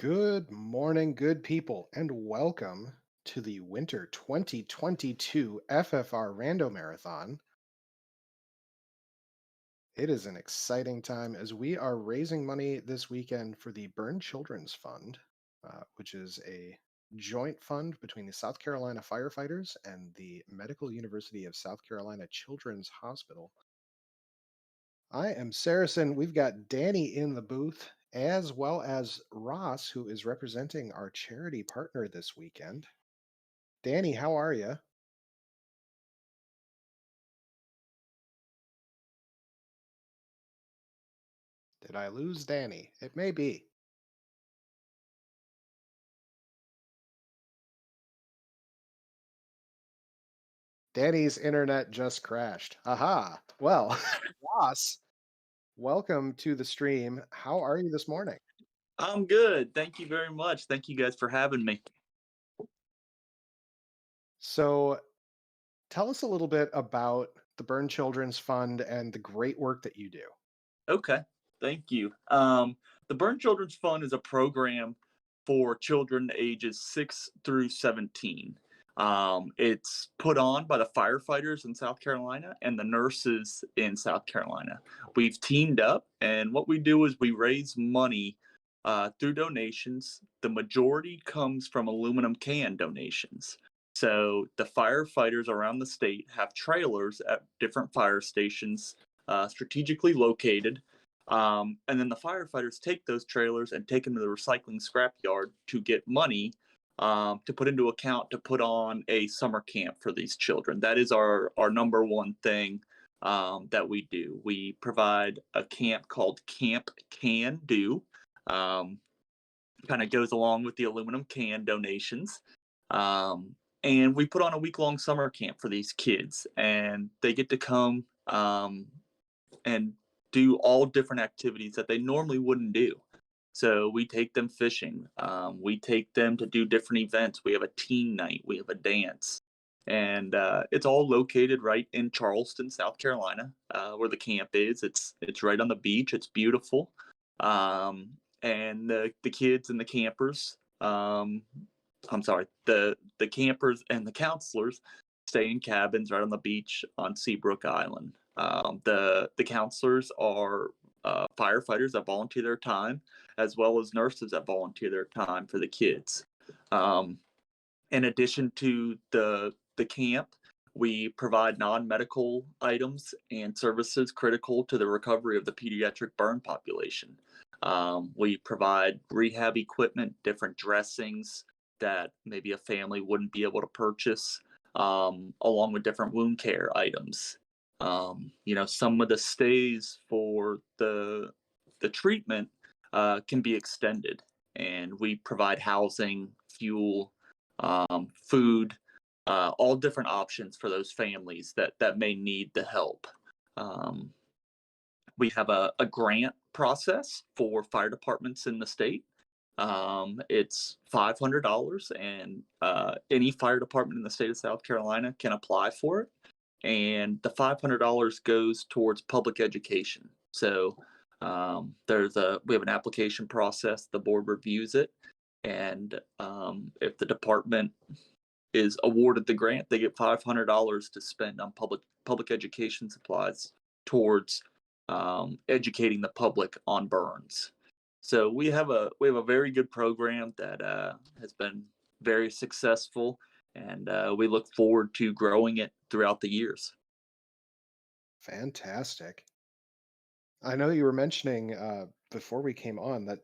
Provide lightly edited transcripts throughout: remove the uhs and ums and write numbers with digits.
Good morning, good people, and welcome to the Winter 2022 FFR Rando Marathon. It is an exciting time as we are raising money this weekend for the Burn Children's Fund, which is a joint fund between the South Carolina firefighters and the Medical University of South Carolina Children's Hospital. I am Saracen. We've got Danny in the booth, as well as Ross, who is representing our charity partner this weekend. Danny, how are you? Did I lose Danny? It may be. Danny's internet just crashed. Aha. Well, Ross, welcome to the stream. How are you this morning? I'm good. Thank you very much. Thank you guys for having me. So, tell us a little bit about the Burn Children's Fund and the great work that you do. Okay. Thank you. The Burn Children's Fund is a program for children ages 6 through 17. It's put on by the firefighters in South Carolina and the nurses in South Carolina. We've teamed up, and what we do is we raise money through donations. The majority comes from aluminum can donations. So the firefighters around the state have trailers at different fire stations strategically located. And then the firefighters take those trailers and take them to the recycling scrapyard to get money to put into account to put on a summer camp for these children. That is our number one thing that we do. We provide a camp called Camp Can Do. Um, Kind of goes along with the aluminum can donations. And we put on a week long summer camp for these kids, and they get to come and do all different activities that they normally wouldn't do. So we take them fishing. We take them to do different events. We have a teen night. We have a dance, and it's all located right in Charleston, South Carolina, where the camp is. It's right on the beach. It's beautiful, and the kids and the campers. I'm sorry, the campers and the counselors stay in cabins right on the beach on Seabrook Island. The counselors are firefighters that volunteer their time, as well as nurses that volunteer their time for the kids. Um, in addition to the camp, we provide non-medical items and services critical to the recovery of the pediatric burn population. We provide rehab equipment, different dressings that maybe a family wouldn't be able to purchase, along with different wound care items. Some of the stays for the treatment can be extended, and we provide housing, fuel, food, all different options for those families that may need the help. Um, we have a grant process for fire departments in the state. It's $500, and any fire department in the state of South Carolina can apply for it. And the $500 goes towards public education. So we have an application process. The board reviews it, and if the department is awarded the grant, they get $500 to spend on public education supplies towards educating the public on burns. So we have a very good program that has been very successful, and we look forward to growing it throughout the years. Fantastic. I know you were mentioning before we came on that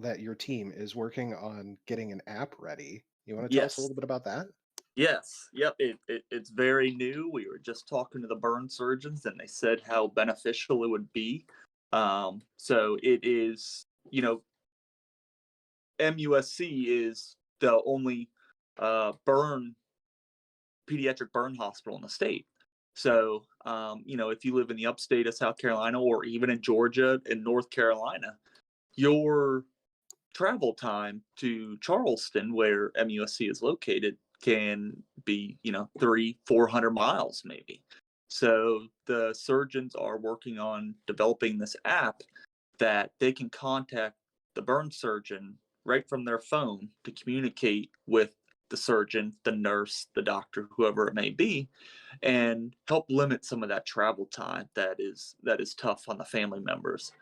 that your team is working on getting an app ready. You want to tell us a Yes. little bit about that? Yes. Yep. It's very new. We were just talking to the burn surgeons, and they said how beneficial it would be. So it is, MUSC is the only burn pediatric burn hospital in the state. So, if you live in the upstate of South Carolina or even in Georgia and North Carolina, your travel time to Charleston, where MUSC is located, can be, 400 miles maybe. So the surgeons are working on developing this app that they can contact the burn surgeon right from their phone to communicate with the surgeon, the nurse, the doctor, whoever it may be, and help limit some of that travel time that is tough on the family members.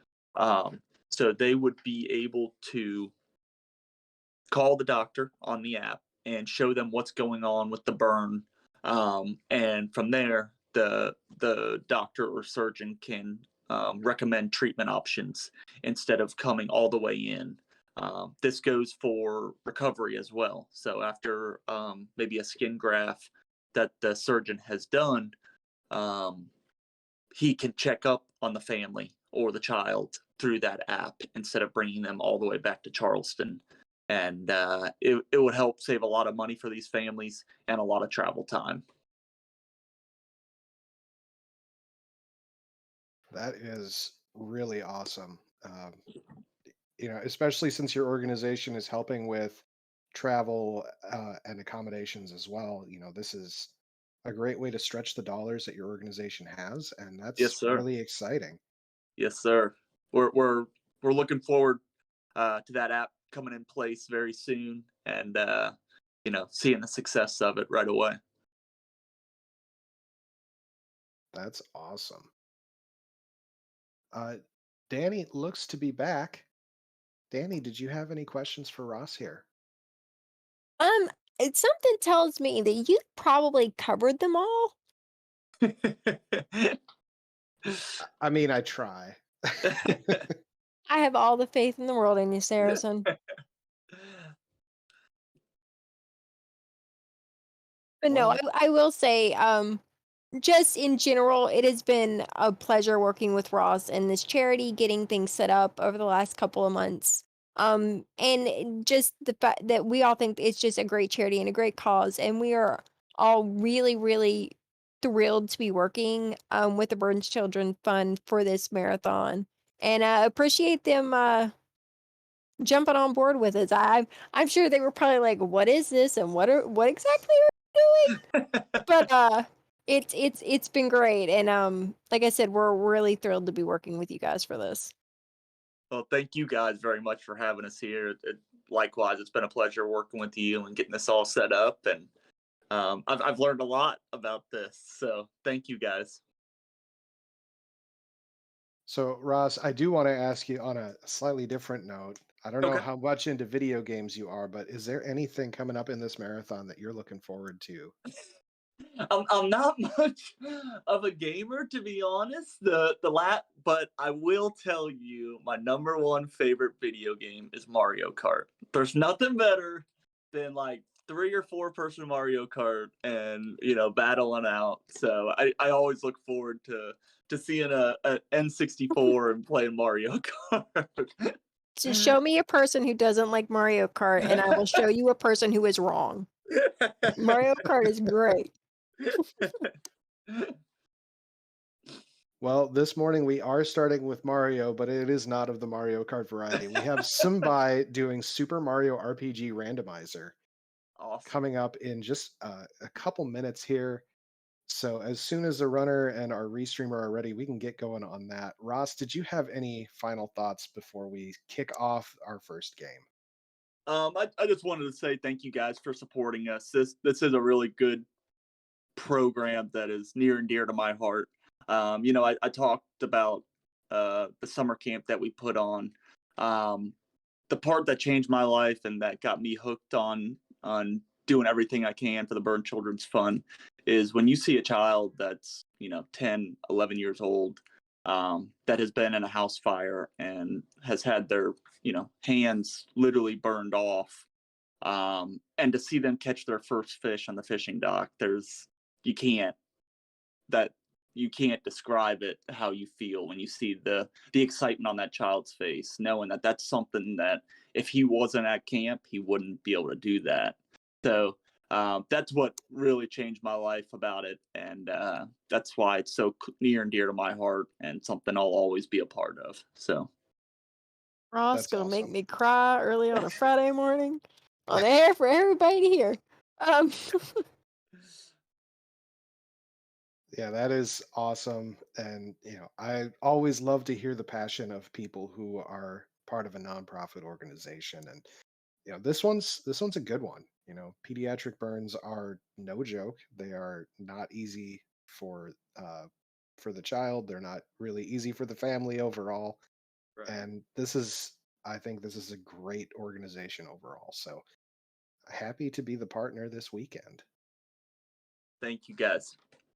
So they would be able to call the doctor on the app and show them what's going on with the burn, and from there, the doctor or surgeon can recommend treatment options instead of coming all the way in. This goes for recovery as well. So after maybe a skin graft that the surgeon has done, um, he can check up on the family or the child through that app instead of bringing them all the way back to Charleston. And it would help save a lot of money for these families and a lot of travel time. That is really awesome. Especially since your organization is helping with travel and accommodations as well. This is a great way to stretch the dollars that your organization has, and Yes, that's sir. really exciting. Yes, sir. We're looking forward to that app coming in place very soon, and seeing the success of it right away. That's awesome. Uh, Danny looks to be back. Danny, did you have any questions for Ross here? Um, it's something tells me that you probably covered them all. I mean, I try. I have all the faith in the world in you, Saracen. But no, I Well, I will say, just in general, it has been a pleasure working with Ross and this charity, getting things set up over the last couple of months. And just the fact that we all think it's just a great charity and a great cause, and we are all really, really thrilled to be working with the Burns Children Fund for this marathon, and appreciate them jumping on board with us. I'm sure they were probably like, "What is this? And what exactly are we doing?" But, it's been great, and, like I said, we're really thrilled to be working with you guys for this. Well, thank you guys very much for having us here. Likewise, it's been a pleasure working with you and getting this all set up. And I've learned a lot about this. So thank you guys. so Ross, I do want to ask you on a slightly different note. I don't know Okay. how much into video games you are, but is there anything coming up in this marathon that you're looking forward to? I'm not much of a gamer, to be honest. But I will tell you, my number one favorite video game is Mario Kart. There's nothing better than like 3 or 4 person Mario Kart and battling out. So I always look forward to seeing a N64 and playing Mario Kart. So show me a person who doesn't like Mario Kart, and I will show you a person who is wrong. Mario Kart is great. Well, this morning we are starting with Mario, but it is not of the Mario Kart variety. We have Simbai doing Super Mario RPG Randomizer Awesome. coming up in just a couple minutes here. So as soon as the runner and our restreamer are ready, we can get going on that. Ross, did you have any final thoughts before we kick off our first game? I just wanted to say thank you guys for supporting us. This is a really good program that is near and dear to my heart. I talked about the summer camp that we put on. Um, the part that changed my life and that got me hooked on doing everything I can for the Burn Children's Fund is when you see a child that's 10, 11 years old, that has been in a house fire and has had their hands literally burned off, and to see them catch their first fish on the fishing dock, you can't that you can't describe it how you feel when you see the excitement on that child's face, knowing that that's something that if he wasn't at camp, he wouldn't be able to do that. So that's what really changed my life about it, and that's why it's so near and dear to my heart, and something I'll always be a part of. So Ross That's gonna make awesome. me cry early on a Friday morning on the air for everybody to hear. Um, Yeah, that is awesome. And I always love to hear the passion of people who are part of a nonprofit organization. And this one's a good one. Pediatric burns are no joke. They are not easy for the child. They're not really easy for the family overall. Right. And I think this is a great organization overall. So happy to be the partner this weekend. Thank you, guys.